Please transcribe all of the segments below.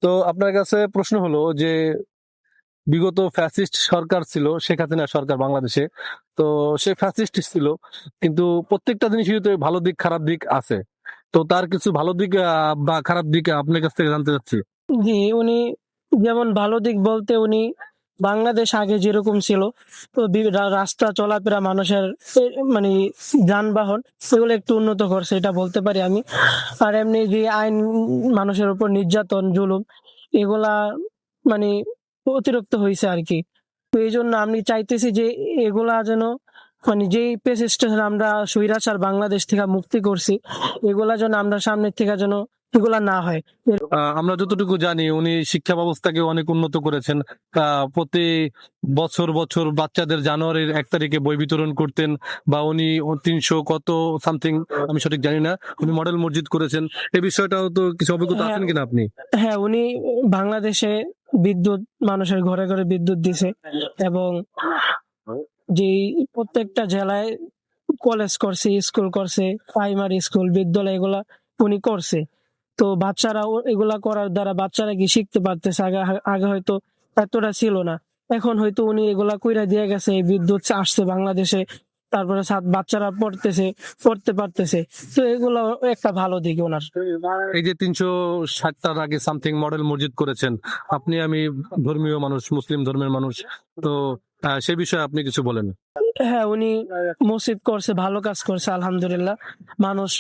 তো আপনার কাছে প্রশ্ন হলো যে বিগত ফ্যাসিস্ট সরকার ছিল, শেখ হাসিনা সরকার বাংলাদেশে। তো সে ফ্যাসিস্ট ছিল, কিন্তু প্রত্যেকটা জিনিসই তো ভালো দিক খারাপ দিক আছে। তো তার কিছু ভালো দিক বা খারাপ দিক আপনার কাছ থেকে জানতে চাচ্ছি। জি, উনি যেমন ভালো দিক বলতে উনি বাংলাদেশ আগে যেরকম ছিল, তো রাস্তা চলাফেরা মানুষের মানে যানবাহন এগুলো একটু উন্নত করছে, এটা বলতে পারি আমি। আর এমনি যে আইন, মানুষের উপর নির্যাতন জুলুম এগুলা মানে অতিরিক্ত হয়েছে আর কি। তো এই জন্য আমি চাইতেছি যে এগুলা যেন যেই পেসিস্টেশন আমরা স্বৈরাচার বাংলাদেশ থেকে মুক্তি করছি, এগুলা যেন আমরা সামনের থেকে যেন এগুলা না হয়। আমরা যতটুকু জানি উনি শিক্ষা ব্যবস্থাকে অনেক উন্নত করেছেন। প্রতি বছর বছর বাচ্চাদের জানুয়ারির 1 তারিখে বই বিতরণ করতেন, বা উনি 300 কত সামথিং, আমি সঠিক জানি না, উনি মডেল মসজিদ করেছেন। এই বিষয়টাও তো কিছু অভিজ্ঞতা হ্যাঁ, আছেন কিনা আপনি? হ্যাঁ, উনি বাংলাদেশে বিদ্যুৎ, মানুষের ঘরে ঘরে বিদ্যুৎ দিছে, এবং যে প্রত্যেকটা জেলায় কলেজ করছে, স্কুল করছে, প্রাইমারি স্কুল, বিদ্যালয় এগুলা উনি করছে। তো বাচ্চারাও এগুলা করার দ্বারা বাচ্চারা কি শিখতে পারতেছে, আগে আগে হয়তো এতটা ছিল না। এখন হয়তো উনি এগুলা কইরা দিয়ে গেছে, এই বিদ্যুৎ আসছে বাংলাদেশে, তারপরে বাচ্চারা পড়তে পারতেছে। তো এগুলো একটা ভালো দিক ওনার। এই যে 360টার আগে সামথিং মডেল মসজিদ করেছেন, আপনি আমি ধর্মীয় মানুষ, মুসলিম ধর্মের মানুষ, তো সে বিষয়ে আপনি কিছু বলেন। হ্যাঁ, উনি মসজিদ করছে, ভালো কাজ করছে আলহামদুলিল্লাহ। মানুষ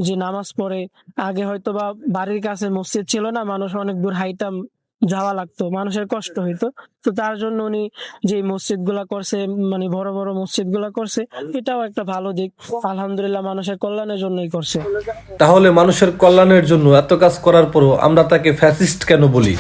যে নামাজ পড়ে, আগে হয়তো বা বাড়ির কাছে মসজিদ ছিল না, মানুষ অনেক দূর হাইতাম যাওয়া লাগতো, মানুষের কষ্ট হইতো। তো তার জন্য উনি যে মসজিদ গুলা করছে, বড় বড় মসজিদ গুলা করছে, এটাও একটা ভালো দিক। আলহামদুলিল্লাহ, মানুষের কল্যাণের জন্যই করছে। তাহলে মানুষের কল্যাণের জন্য এত কাজ করার পরও আমরা তাকে ফ্যাসিস্ট কেন বলি?